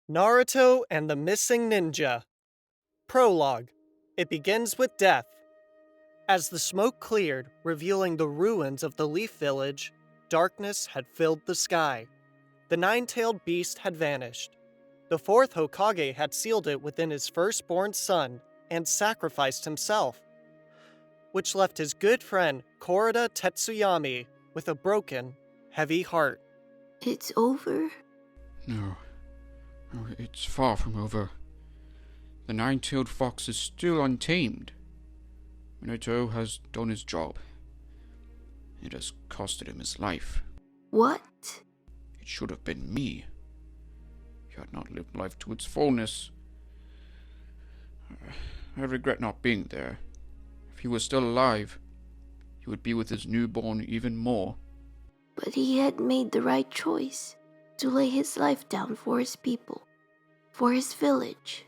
Naruto and the Missing Ninja. Prologue. It begins with death. As the smoke cleared, revealing the ruins of the Leaf Village, darkness had filled the sky. The nine-tailed beast had vanished. The fourth Hokage had sealed it within his firstborn son and sacrificed himself, which left his good friend Katrina Tetsuyami with a broken, heavy heart. It's over? No, it's far from over. The nine-tailed fox is still untamed. Minato has done his job. It has costed him his life. What? It should have been me. He had not lived life to its fullness. I regret not being there. If he was still alive, he would be with his newborn even more. But he had made the right choice to lay his life down for his people, for his village.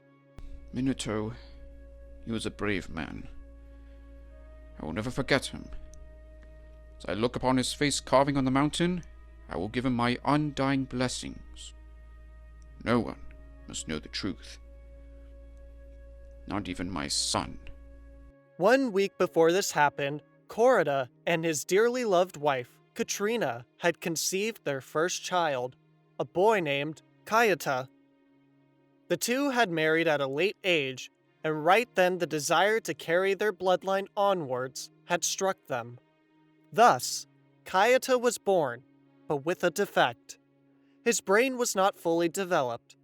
Minato, he was a brave man. I will never forget him. As I look upon his face carving on the mountain, I will give him my undying blessings. No one must know the truth. Not even my son. 1 week before this happened, Koruda and his dearly loved wife, Katrina, had conceived their first child, a boy named Kyata. The two had married at a late age, and right then the desire to carry their bloodline onwards had struck them. Thus, Kyata was born, but with a defect. His brain was not fully developed.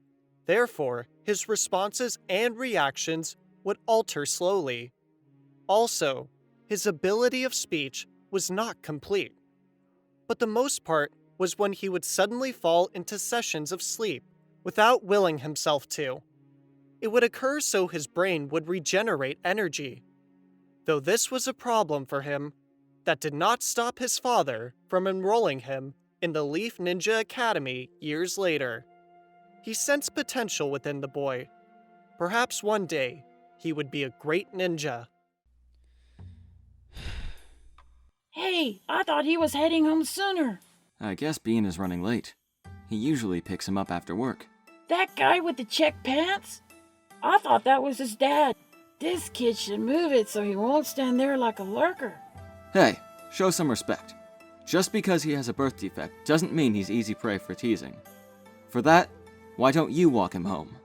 Therefore, his responses and reactions would alter slowly. Also, his ability of speech was not complete. But the most part was when he would suddenly fall into sessions of sleep without willing himself to. It would occur so his brain would regenerate energy. Though this was a problem for him, that did not stop his father from enrolling him in the Leaf Ninja Academy years later. He sensed potential within the boy. Perhaps one day, he would be a great ninja. Hey, I thought he was heading home sooner. I guess Bean is running late. He usually picks him up after work. That guy with the check pants? I thought that was his dad. This kid should move it so he won't stand there like a lurker. Hey, show some respect. Just because he has a birth defect doesn't mean he's easy prey for teasing. For that, why don't you walk him home?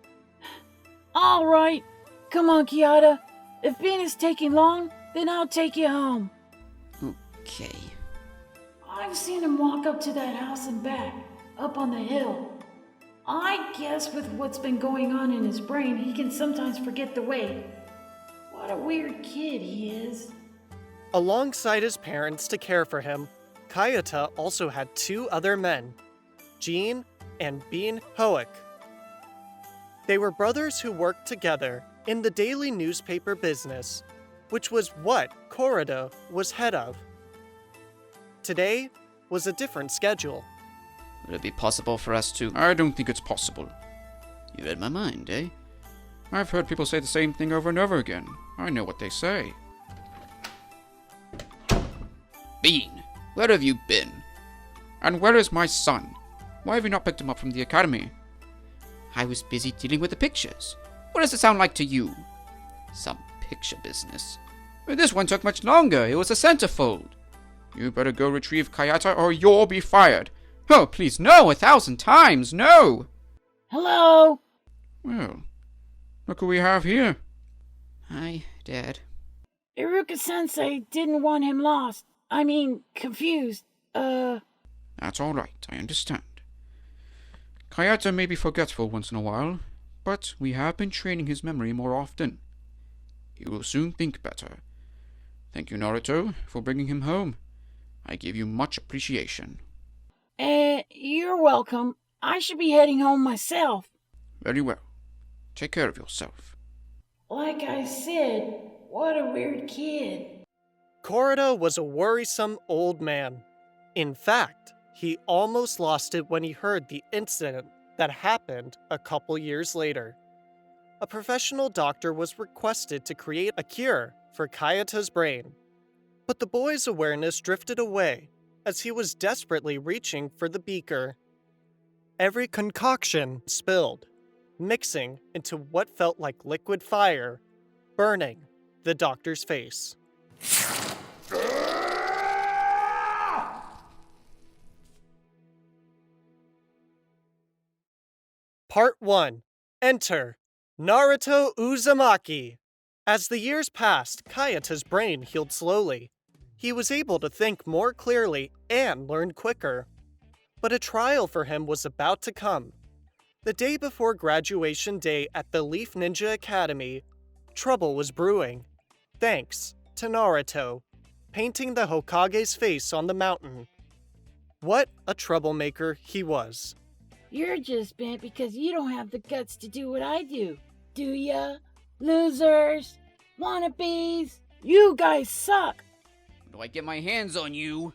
All right. Come on, Kyata. If Bean is taking long, then I'll take you home. Okay. I've seen him walk up to that house and back, up on the hill. I guess with what's been going on in his brain, he can sometimes forget the way. What a weird kid he is. Alongside his parents to care for him, Kyata also had two other men, Jean and Bean Hoek. They were brothers who worked together in the daily newspaper business, which was what Koruda was head of. Today was a different schedule. Would it be possible for us to... I don't think it's possible. You read my mind, eh? I've heard people say the same thing over and over again. I know what they say. Bean, where have you been? And where is my son? Why have you not picked him up from the academy? I was busy dealing with the pictures. What does it sound like to you? Some picture business. This one took much longer. It was a centerfold. You better go retrieve Kyata or you'll be fired. Oh, please, no, 1,000 times, no! Hello? Well, look who we have here. Hi, Dad. Iruka-sensei didn't want him lost. Confused. That's all right, I understand. Kyata may be forgetful once in a while, but we have been training his memory more often. He will soon think better. Thank you, Naruto, for bringing him home. I give you much appreciation. You're welcome. I should be heading home myself. Very well. Take care of yourself. Like I said, what a weird kid. Koruda was a worrisome old man. In fact, he almost lost it when he heard the incident that happened a couple years later. A professional doctor was requested to create a cure for Kyata's brain. But the boy's awareness drifted away as he was desperately reaching for the beaker. Every concoction spilled, mixing into what felt like liquid fire, burning the doctor's face. Part 1. Enter Naruto Uzumaki. As the years passed, Kyata's brain healed slowly. He was able to think more clearly and learn quicker. But a trial for him was about to come. The day before graduation day at the Leaf Ninja Academy, trouble was brewing, thanks to Naruto, painting the Hokage's face on the mountain. What a troublemaker he was. You're just bent because you don't have the guts to do what I do ya? Losers! Wannabes! You guys suck! Do I get my hands on you?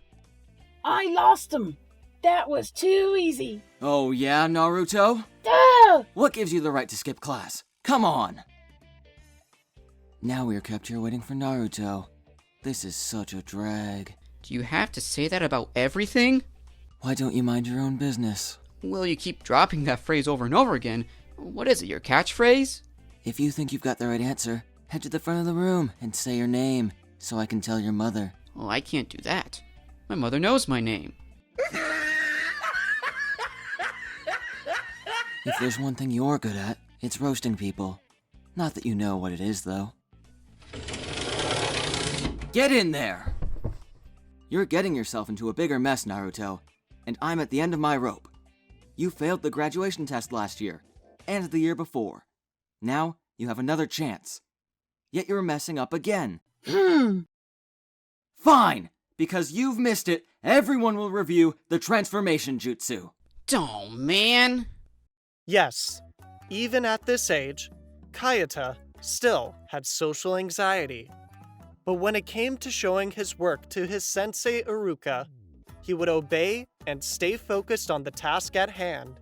I lost them! That was too easy! Oh yeah, Naruto? Duh! What gives you the right to skip class? Come on! Now we are kept here waiting for Naruto. This is such a drag. Do you have to say that about everything? Why don't you mind your own business? Well, you keep dropping that phrase over and over again. What is it, your catchphrase? If you think you've got the right answer, head to the front of the room and say your name, so I can tell your mother. Well, I can't do that. My mother knows my name. If there's one thing you're good at, it's roasting people. Not that you know what it is, though. Get in there! You're getting yourself into a bigger mess, Naruto, and I'm at the end of my rope. You failed the graduation test last year, and the year before. Now, you have another chance. Yet you're messing up again. Fine! Because you've missed it, everyone will review the transformation jutsu. Oh, man! Yes, even at this age, Kyata still had social anxiety. But when it came to showing his work to his sensei Iruka, he would obey and stay focused on the task at hand.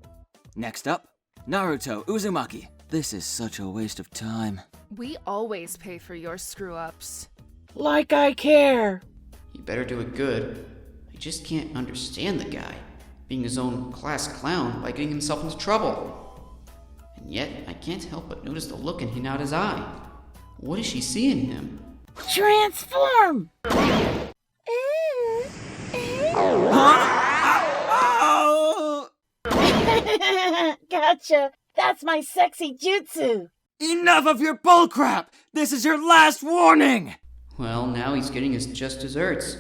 Next up, Naruto Uzumaki. This is such a waste of time. We always pay for your screw-ups. Like I care! You better do it good. I just can't understand the guy, being his own class clown by getting himself into trouble. And yet, I can't help but notice the look in Hinata's eye. What does she see in him? Transform! Gotcha! That's my sexy jutsu! Enough of your bullcrap! This is your last warning! Well, now he's getting his just desserts.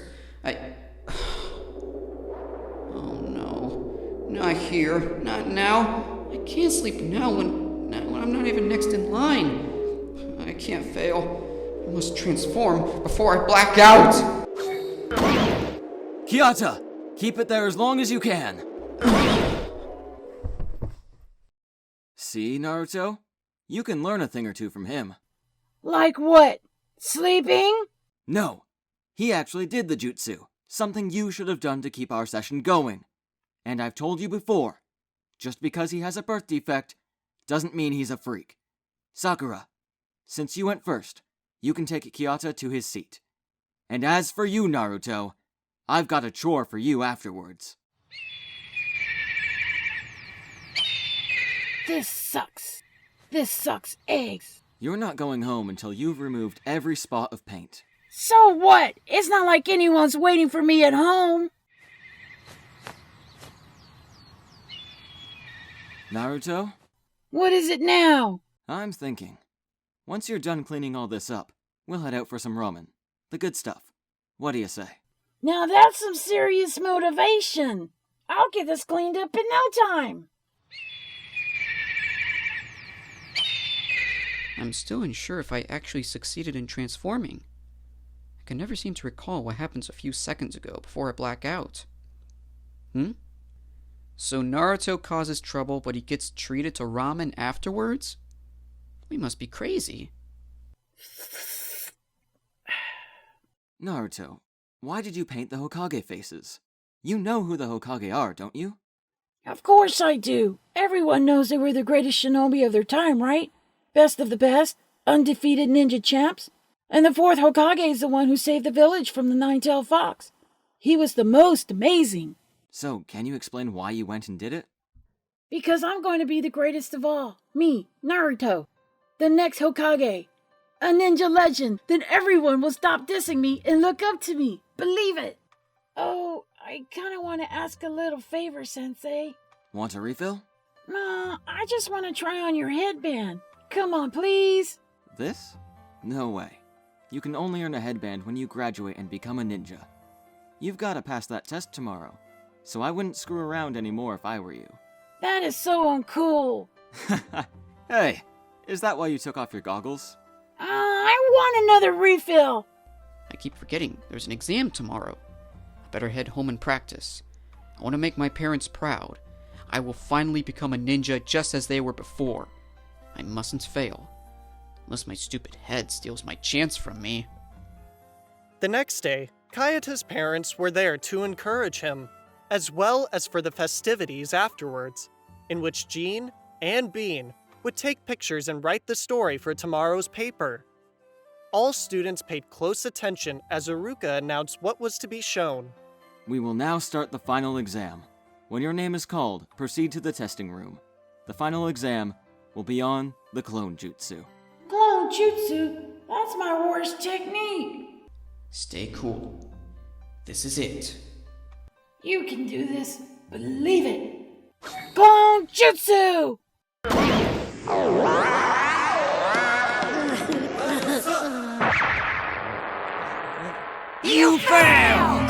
Oh no. Not here. Not now. I can't sleep now when I'm not even next in line. I can't fail. I must transform before I black out! Kyata! Keep it there as long as you can. See, Naruto? You can learn a thing or two from him. Like what? Sleeping? No. He actually did the jutsu. Something you should have done to keep our session going. And I've told you before, just because he has a birth defect doesn't mean he's a freak. Sakura, since you went first, you can take Kyata to his seat. And as for you, Naruto, I've got a chore for you afterwards. This sucks. This sucks eggs. You're not going home until you've removed every spot of paint. So what? It's not like anyone's waiting for me at home. Naruto? What is it now? I'm thinking. Once you're done cleaning all this up, we'll head out for some ramen. The good stuff. What do you say? Now that's some serious motivation. I'll get this cleaned up in no time. I'm still unsure if I actually succeeded in transforming. I can never seem to recall what happens a few seconds ago before I black out. So Naruto causes trouble, but he gets treated to ramen afterwards? We must be crazy. Naruto, why did you paint the Hokage faces? You know who the Hokage are, don't you? Of course I do. Everyone knows they were the greatest shinobi of their time, right? Best of the best, undefeated ninja champs. And the fourth Hokage is the one who saved the village from the nine-tailed fox. He was the most amazing. So, can you explain why you went and did it? Because I'm going to be the greatest of all. Me, Naruto. The next Hokage. A ninja legend. Then everyone will stop dissing me and look up to me. Believe it. Oh, I kind of want to ask a little favor, Sensei. Want a refill? No, I just want to try on your headband. Come on, please. This? No way. You can only earn a headband when you graduate and become a ninja. You've got to pass that test tomorrow, so I wouldn't screw around anymore if I were you. That is so uncool. Hey, is that why you took off your goggles? I want another refill. I keep forgetting there's an exam tomorrow. I better head home and practice. I want to make my parents proud. I will finally become a ninja just as they were before. I mustn't fail. Unless my stupid head steals my chance from me. The next day, Kyata's parents were there to encourage him, as well as for the festivities afterwards, in which Jean and Bean would take pictures and write the story for tomorrow's paper. All students paid close attention as Iruka announced what was to be shown. We will now start the final exam. When your name is called, proceed to the testing room. The final exam will be on the clone jutsu. Clone jutsu? That's my worst technique. Stay cool. This is it. You can do this. Believe it. Clone jutsu! You failed!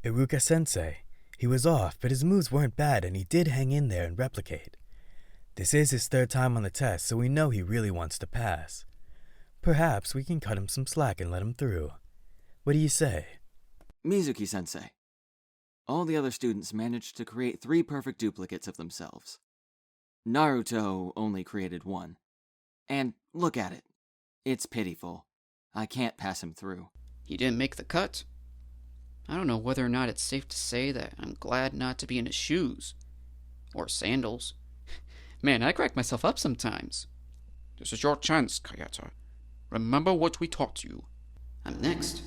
Iruka-sensei. He was off, but his moves weren't bad and he did hang in there and replicate. This is his third time on the test, so we know he really wants to pass. Perhaps we can cut him some slack and let him through. What do you say? Mizuki-sensei. All the other students managed to create 3 perfect duplicates of themselves. Naruto only created 1. And look at it. It's pitiful. I can't pass him through. He didn't make the cut. I don't know whether or not it's safe to say that I'm glad not to be in his shoes. Or sandals. Man, I crack myself up sometimes. This is your chance, Kyata. Remember what we taught you. I'm next.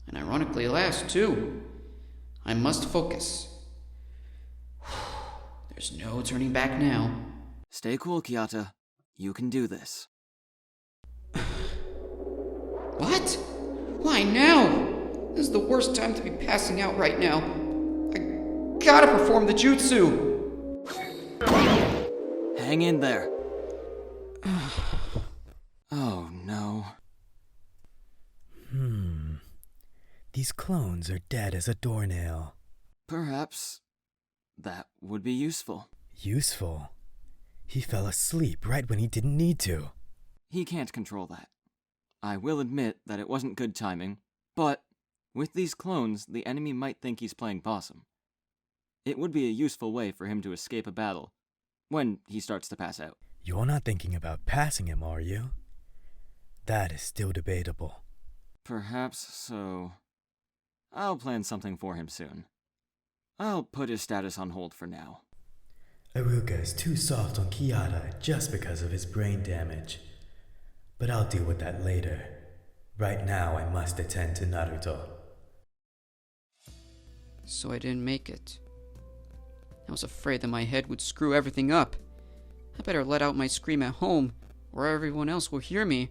And ironically last, too. I must focus. There's no turning back now. Stay cool, Kyata. You can do this. What? Why now? This is the worst time to be passing out right now. I gotta perform the jutsu! Hang in there. Oh no. These clones are dead as a doornail. Perhaps that would be useful. Useful? He fell asleep right when he didn't need to. He can't control that. I will admit that it wasn't good timing, but with these clones, the enemy might think he's playing possum. It would be a useful way for him to escape a battle when he starts to pass out. You're not thinking about passing him, are you? That is still debatable. Perhaps so. I'll plan something for him soon. I'll put his status on hold for now. Iruka is too soft on Kyata just because of his brain damage. But I'll deal with that later. Right now, I must attend to Naruto. So I didn't make it. I was afraid that my head would screw everything up. I better let out my scream at home, or everyone else will hear me.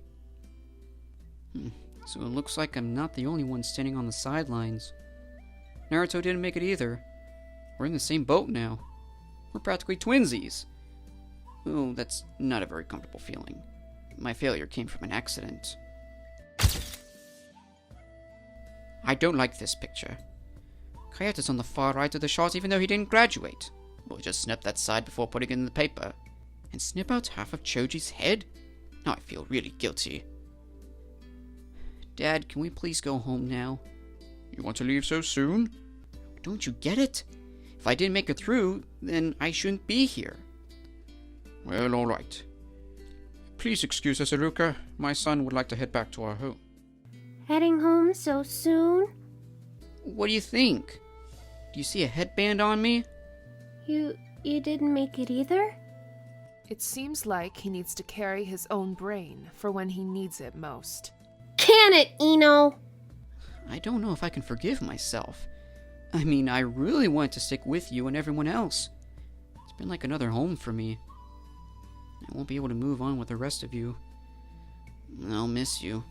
So it looks like I'm not the only one standing on the sidelines. Naruto didn't make it either. We're in the same boat now. We're practically twinsies. Oh, that's not a very comfortable feeling. My failure came from an accident. I don't like this picture. Kyata's on the far right of the shot even though he didn't graduate. We'll just snip that side before putting it in the paper. And snip out half of Choji's head? Now I feel really guilty. Dad, can we please go home now? You want to leave so soon? Don't you get it? If I didn't make it through, then I shouldn't be here. Well, all right. Please excuse us, Iruka. My son would like to head back to our home. Heading home so soon? What do you think? Do you see a headband on me? You didn't make it either? It seems like he needs to carry his own brain for when he needs it most. Can it, Ino? I don't know if I can forgive myself. I mean, I really want to stick with you and everyone else. It's been like another home for me. I won't be able to move on with the rest of you. I'll miss you.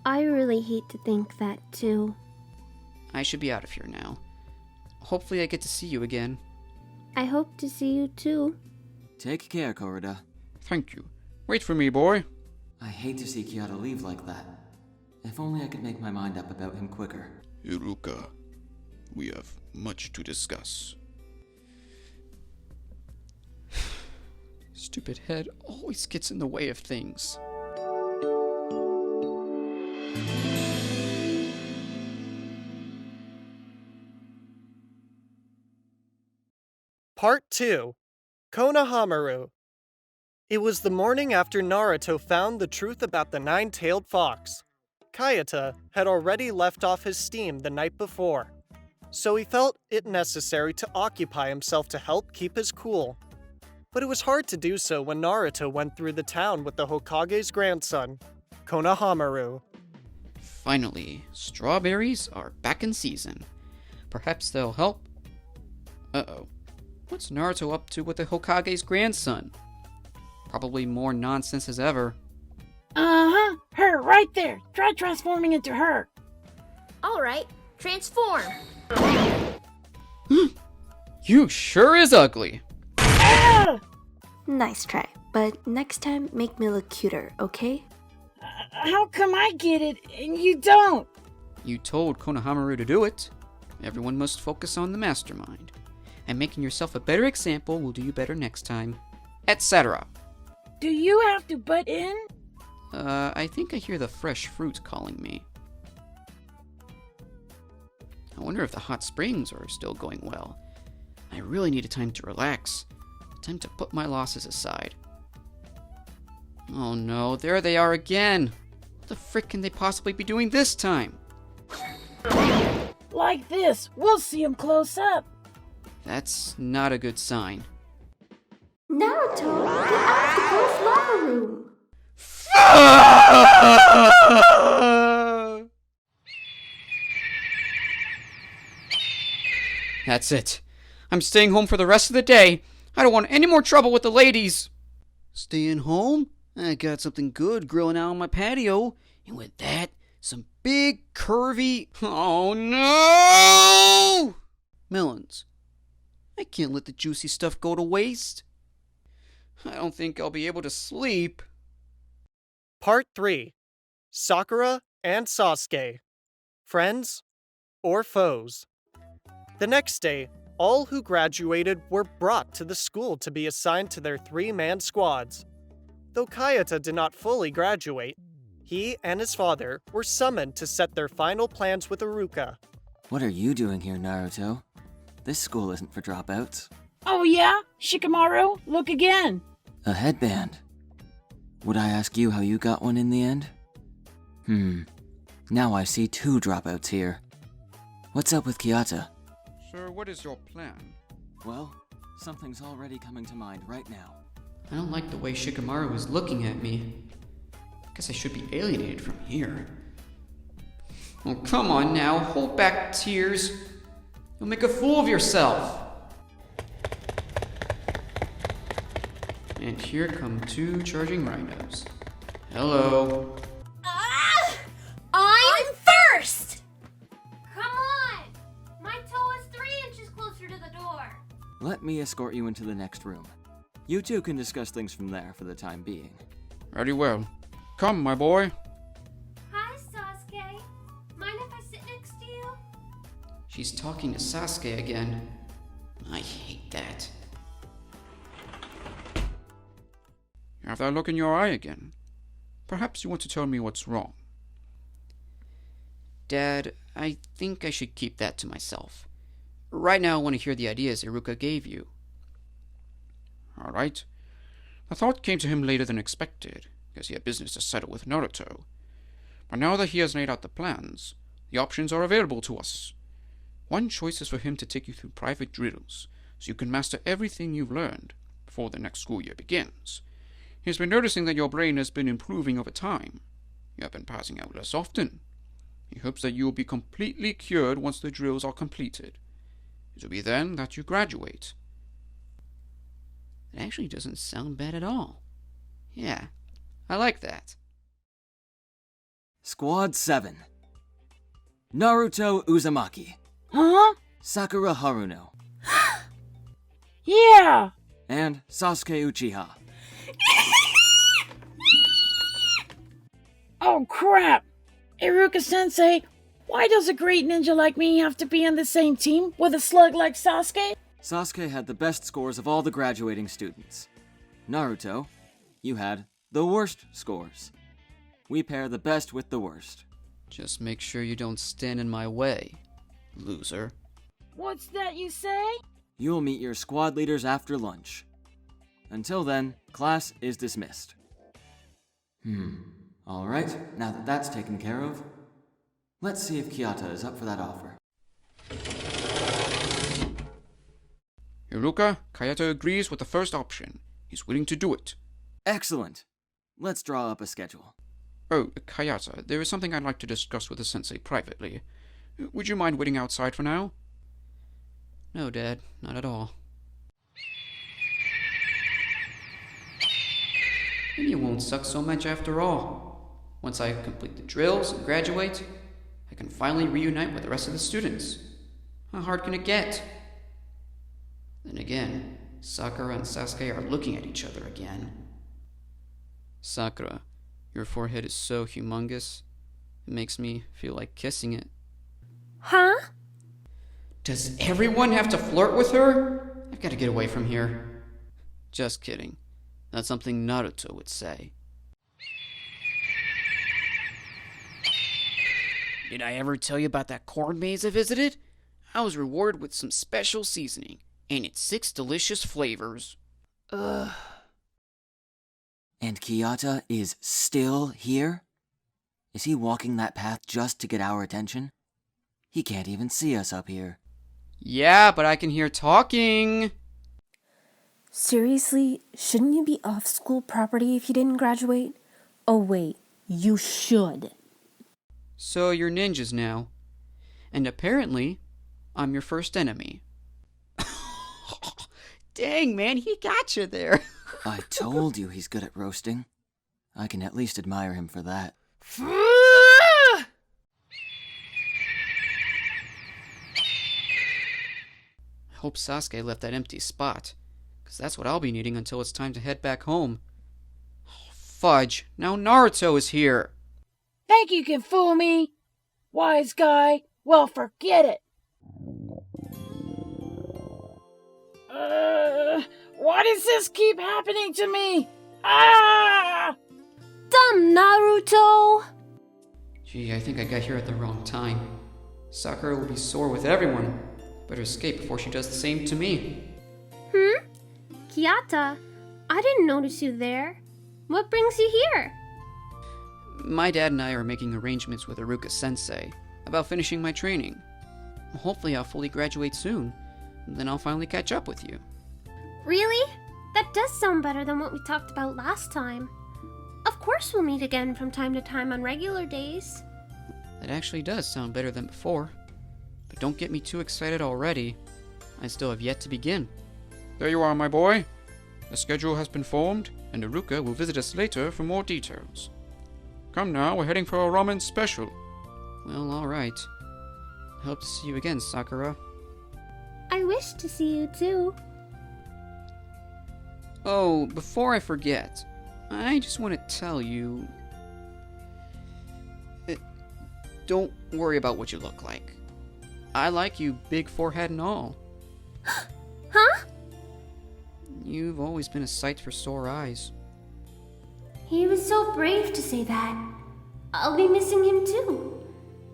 I really hate to think that, too. I should be out of here now. Hopefully I get to see you again. I hope to see you, too. Take care, Koruda. Thank you. Wait for me, boy. I hate to see Kyata leave like that. If only I could make my mind up about him quicker. Iruka, we have much to discuss. Stupid head always gets in the way of things. Part 2. Konohamaru. It was the morning after Naruto found the truth about the nine-tailed fox. Kyata had already left off his steam the night before, so he felt it necessary to occupy himself to help keep his cool. But it was hard to do so when Naruto went through the town with the Hokage's grandson, Konohamaru. Finally, strawberries are back in season. Perhaps they'll help. Uh-oh. What's Naruto up to with the Hokage's grandson? Probably more nonsense as ever. Uh-huh, her right there. Try transforming into her. Alright, transform. You sure is ugly. Ah! Nice try, but next time make me look cuter, okay? How come I get it and you don't? You told Konohamaru to do it. Everyone must focus on the mastermind. And making yourself a better example will do you better next time. Etc. Do you have to butt in? I think I hear the fresh fruit calling me. I wonder if the hot springs are still going well. I really need a time to relax. Time to put my losses aside. Oh no, there they are again! What the frick can they possibly be doing this time? Like this, we'll see them close up. That's not a good sign. Naruto, get out of the girls' locker room! That's it. I'm staying home for the rest of the day. I don't want any more trouble with the ladies. Staying home? I got something good grilling out on my patio. And with that, some big, curvy... Oh, no! Melons. I can't let the juicy stuff go to waste. I don't think I'll be able to sleep. Part 3. Sakura and Sasuke. Friends or foes? The next day, all who graduated were brought to the school to be assigned to their three-man squads. Though Kyata did not fully graduate, he and his father were summoned to set their final plans with Iruka. What are you doing here, Naruto? This school isn't for dropouts. Oh yeah? Shikamaru, look again. A headband. Would I ask you how you got one in the end? Now I see two dropouts here. What's up with Kyata? Sir, what is your plan? Well, something's already coming to mind right now. I don't like the way Shikamaru is looking at me. Guess I should be alienated from here. Oh, come on now, hold back tears. You'll make a fool of yourself. And here come two charging rhinos. Hello. I'm first! Come on! My toe is 3 inches closer to the door. Let me escort you into the next room. You two can discuss things from there for the time being. Very well. Come, my boy. Hi, Sasuke. Mind if I sit next to you? She's talking to Sasuke again. I hate that. You have that look in your eye again. Perhaps you want to tell me what's wrong. Dad, I think I should keep that to myself. Right now I want to hear the ideas Iruka gave you. All right. The thought came to him later than expected, because he had business to settle with Naruto. But now that he has laid out the plans, the options are available to us. One choice is for him to take you through private drills, so you can master everything you've learned before the next school year begins. He's been noticing that your brain has been improving over time. You have been passing out less often. He hopes that you will be completely cured once the drills are completed. It will be then that you graduate. It actually doesn't sound bad at all. Yeah, I like that. Squad 7. Naruto Uzumaki. Huh? Sakura Haruno. Yeah! And Sasuke Uchiha. Oh crap! Iruka sensei, why does a great ninja like me have to be on the same team with a slug like Sasuke? Sasuke had the best scores of all the graduating students. Naruto, you had the worst scores. We pair the best with the worst. Just make sure you don't stand in my way, loser. What's that you say? You'll meet your squad leaders after lunch. Until then, class is dismissed. Alright, now that that's taken care of, let's see if Kyata is up for that offer. Iruka, Kyata agrees with the first option. He's willing to do it. Excellent. Let's draw up a schedule. Oh, Kyata, there is something I'd like to discuss with the sensei privately. Would you mind waiting outside for now? No, Dad, not at all. Maybe it won't suck so much after all. Once I complete the drills and graduate, I can finally reunite with the rest of the students. How hard can it get? Then again, Sakura and Sasuke are looking at each other again. Sakura, your forehead is so humongous, it makes me feel like kissing it. Huh? Does everyone have to flirt with her? I've got to get away from here. Just kidding. That's something Naruto would say. Did I ever tell you about that corn maze I visited? I was rewarded with some special seasoning, and it's 6 delicious flavors. And Kyata is still here? Is he walking that path just to get our attention? He can't even see us up here. Yeah, but I can hear talking. Seriously, shouldn't you be off school property if you didn't graduate? Oh wait, you should. So you're ninjas now. And apparently, I'm your first enemy. Dang, man, he got you there. I told you he's good at roasting. I can at least admire him for that. I hope Sasuke left that empty spot, because that's what I'll be needing until it's time to head back home. Oh, fudge, now Naruto is here. Think you can fool me? Wise guy? Well, forget it. Why does this keep happening to me? Ah! Dumb Naruto! Gee, I think I got here at the wrong time. Sakura will be sore with everyone. Better escape before she does the same to me. Kyata, I didn't notice you there. What brings you here? My dad and I are making arrangements with Iruka sensei about finishing my training. Hopefully I'll fully graduate soon, and then I'll finally catch up with you. Really? That does sound better than what we talked about last time. Of course we'll meet again from time to time on regular days. That actually does sound better than before. But don't get me too excited already. I still have yet to begin. There you are, my boy. The schedule has been formed, and Iruka will visit us later for more details. Come now, we're heading for a ramen special. Well, alright. I hope to see you again, Sakura. I wish to see you too. Oh, before I forget, I just want to tell you... Don't worry about what you look like. I like you, big forehead and all. Huh? You've always been a sight for sore eyes. He was so brave to say that. I'll be missing him too.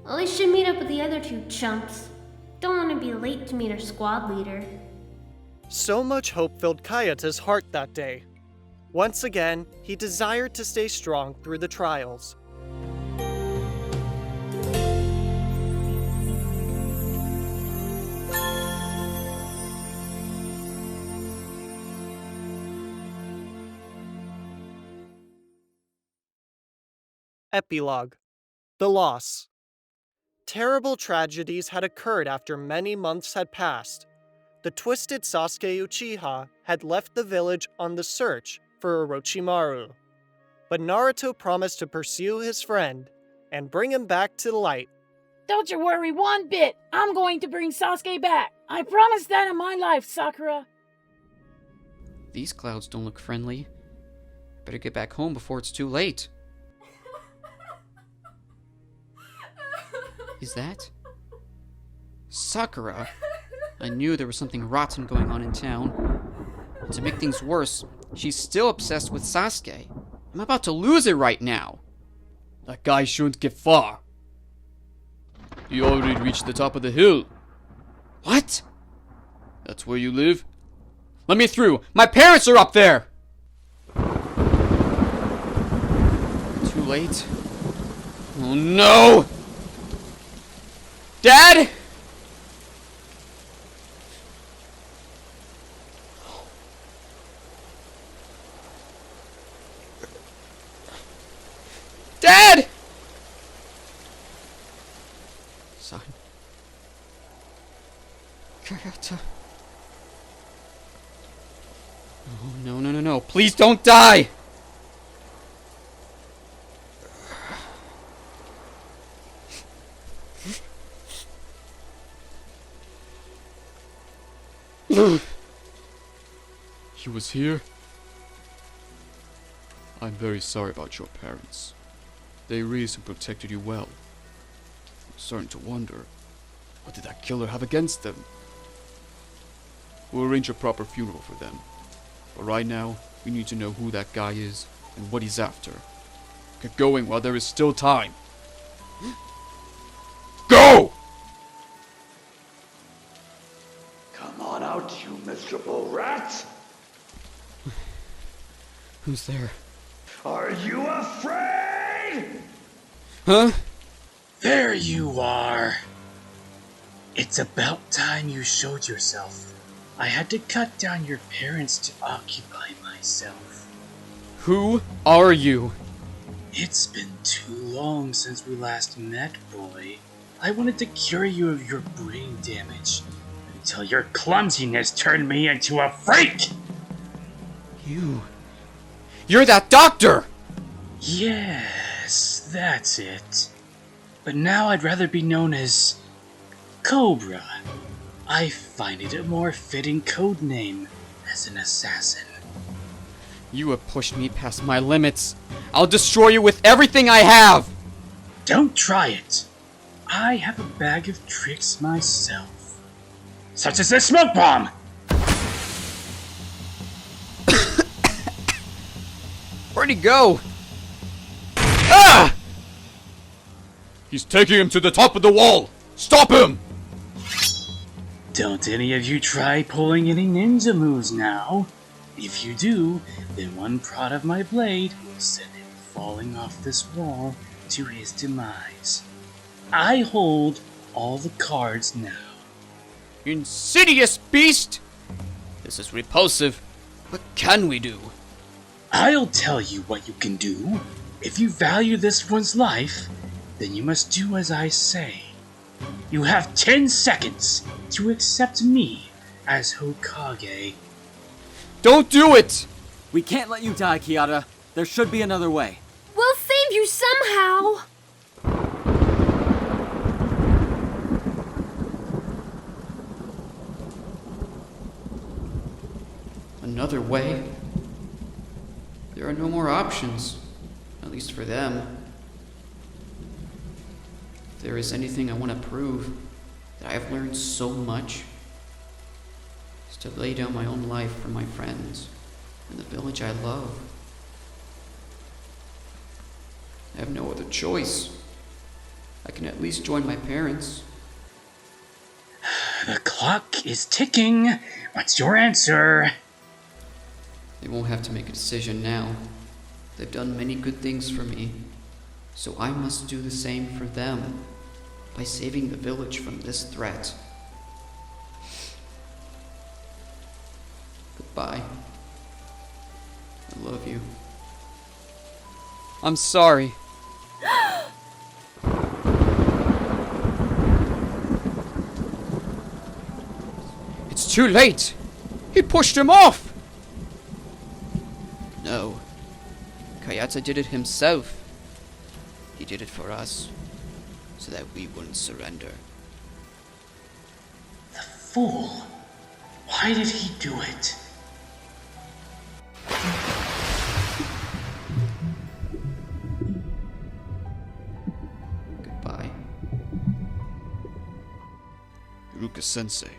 I should meet up with the other two chumps. Don't want to be late to meet our squad leader. So much hope filled Kyata's heart that day. Once again, he desired to stay strong through the trials. Epilogue: The Loss. Terrible tragedies had occurred after many months had passed. The twisted Sasuke Uchiha had left the village on the search for Orochimaru. But Naruto promised to pursue his friend and bring him back to the light. Don't you worry one bit. I'm going to bring Sasuke back. I promise that in my life, Sakura. These clouds don't look friendly. Better get back home before it's too late. Is that Sakura? I knew there was something rotten going on in town. And to make things worse, she's still obsessed with Sasuke. I'm about to lose it right now. That guy shouldn't get far. He already reached the top of the hill. What? That's where you live? Let me through! My parents are up there! Too late. Oh no! Dad! Dad! Son. Kyata. Oh, no. Please don't die! He was here? I'm very sorry about your parents. They raised and protected you well. I'm starting to wonder, what did that killer have against them? We'll arrange a proper funeral for them. But right now, we need to know who that guy is and what he's after. Get going while there is still time. Go! Come on out, you miserable rat! Who's there? Are you afraid? Huh? There you are. It's about time you showed yourself. I had to cut down your parents to occupy myself. Who are you? It's been too long since we last met, boy. I wanted to cure you of your brain damage until your clumsiness turned me into a freak! You're that doctor! Yes, that's it. But now I'd rather be known as Cobra. I find it a more fitting code name as an assassin. You have pushed me past my limits. I'll destroy you with everything I have! Don't try it. I have a bag of tricks myself. Such as this smoke bomb! Where'd he go? Ah! He's taking him to the top of the wall! Stop him! Don't any of you try pulling any ninja moves now. If you do, then one prod of my blade will send him falling off this wall to his demise. I hold all the cards now. Insidious beast! This is repulsive. What can we do? I'll tell you what you can do. If you value this one's life, then you must do as I say. You have 10 seconds to accept me as Hokage. Don't do it! We can't let you die, Kyata. There should be another way. We'll save you somehow! Another way? There are no more options, at least for them. If there is anything I want to prove, that I have learned so much, is to lay down my own life for my friends and the village I love. I have no other choice. I can at least join my parents. The clock is ticking. What's your answer? They won't have to make a decision now. They've done many good things for me, so I must do the same for them by saving the village from this threat. Goodbye. I love you. I'm sorry. It's too late! He pushed him off! No. Kyata did it himself. He did it for us, so that we wouldn't surrender. The fool! Why did he do it? Goodbye. Iruka-sensei.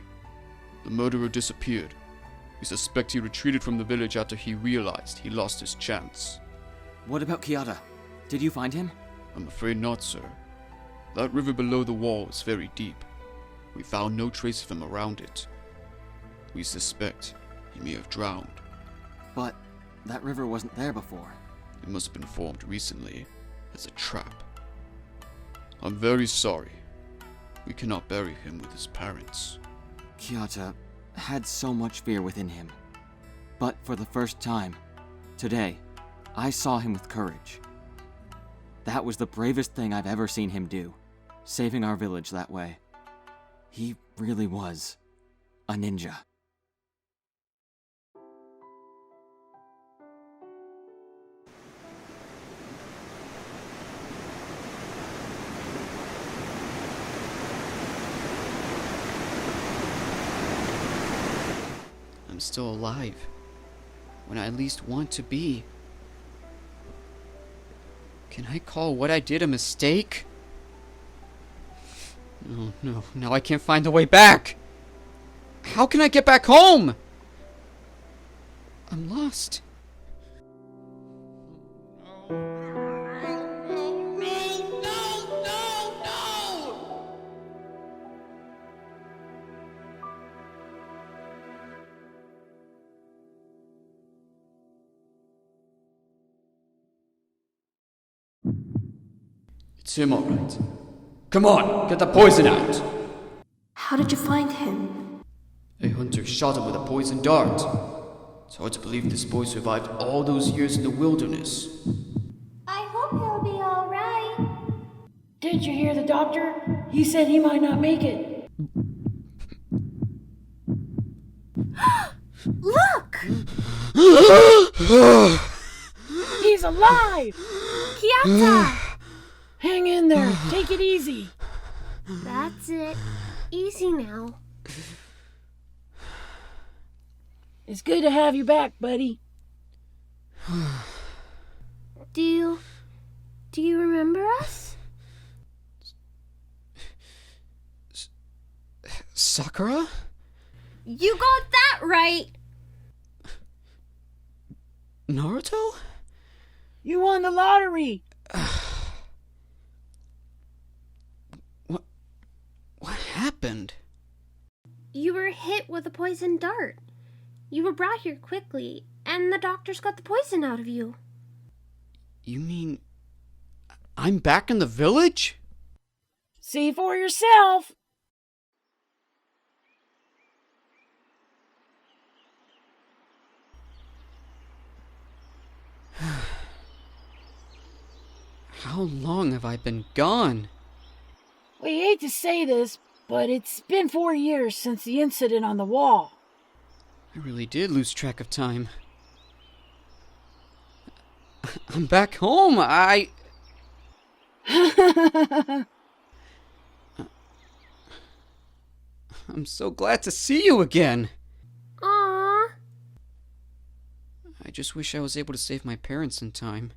The murderer disappeared. We suspect he retreated from the village after he realized he lost his chance. What about Kyata? Did you find him? I'm afraid not, sir. That river below the wall is very deep. We found no trace of him around it. We suspect he may have drowned. But that river wasn't there before. It must have been formed recently as a trap. I'm very sorry. We cannot bury him with his parents. Kyata had so much fear within him. But for the first time, today, I saw him with courage. That was the bravest thing I've ever seen him do, saving our village that way. He really was a ninja. I'm still alive, when I least want to be. Can I call what I did a mistake? No, now I can't find the way back! How can I get back home? I'm lost. It's him, all right. Come on, get the poison out! How did you find him? A hunter shot him with a poisoned dart. It's hard to believe this boy survived all those years in the wilderness. I hope he'll be alright. Did you hear the doctor? He said he might not make it. Look! He's alive! Kyata! Hang in there. Take it easy. That's it. Easy now. It's good to have you back, buddy. Do you remember us? Sakura? You got that right! Naruto? You won the lottery! What happened? You were hit with a poisoned dart. You were brought here quickly, and the doctors got the poison out of you. You mean I'm back in the village? See for yourself! How long have I been gone? We hate to say this, but it's been 4 years since the incident on the wall. I really did lose track of time. I'm back home. I'm so glad to see you again. Aww. I just wish I was able to save my parents in time.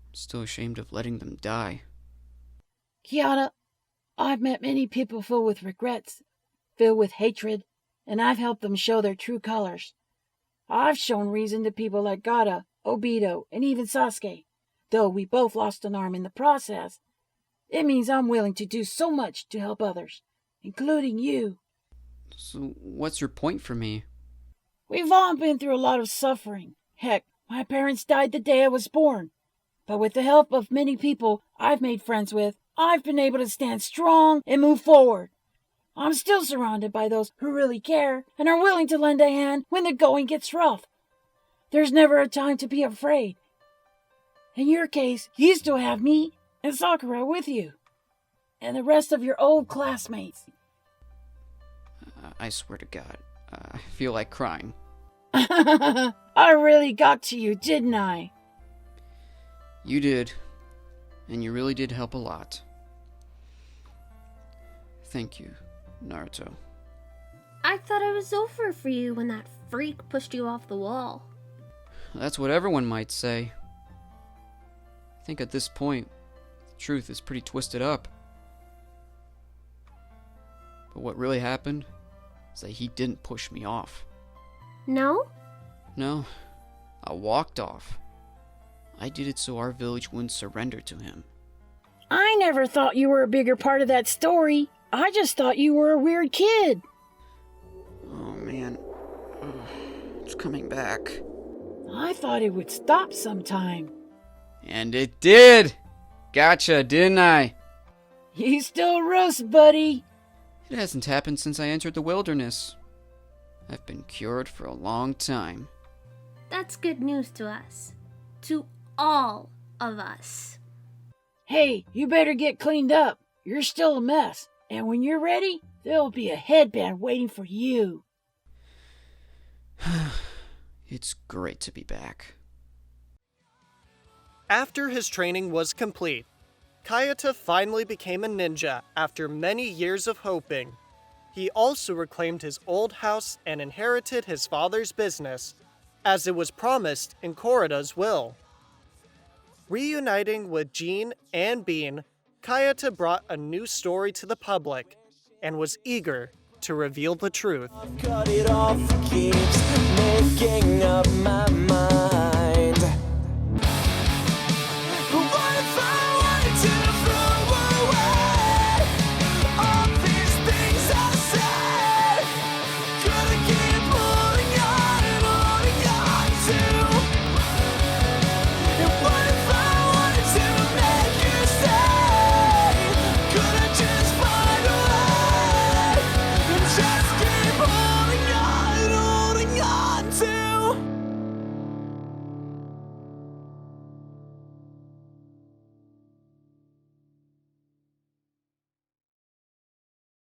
I'm still ashamed of letting them die. Kyata, I've met many people filled with regrets, filled with hatred, and I've helped them show their true colors. I've shown reason to people like Gata, Obito, and even Sasuke, though we both lost an arm in the process. It means I'm willing to do so much to help others, including you. So what's your point for me? We've all been through a lot of suffering. Heck, my parents died the day I was born. But with the help of many people I've made friends with, I've been able to stand strong and move forward. I'm still surrounded by those who really care and are willing to lend a hand when the going gets rough. There's never a time to be afraid. In your case, you still have me and Sakura with you, and the rest of your old classmates. I swear to God, I feel like crying. I really got to you, didn't I? You did. And you really did help a lot. Thank you, Naruto. I thought it was over for you when that freak pushed you off the wall. That's what everyone might say. I think at this point, the truth is pretty twisted up. But what really happened is that he didn't push me off. No? No, I walked off. I did it so our village wouldn't surrender to him. I never thought you were a bigger part of that story. I just thought you were a weird kid. Oh man, it's coming back. I thought it would stop sometime. And it did! Gotcha, didn't I? You still roast, buddy. It hasn't happened since I entered the wilderness. I've been cured for a long time. That's good news to us. To all of us. Hey, you better get cleaned up. You're still a mess. And when you're ready, there'll be a headband waiting for you. It's great to be back. After his training was complete, Kyata finally became a ninja after many years of hoping. He also reclaimed his old house and inherited his father's business, as it was promised in Koruda's will. Reuniting with Jean and Bean, Kyata brought a new story to the public and was eager to reveal the truth. Cut it off, keeps making up my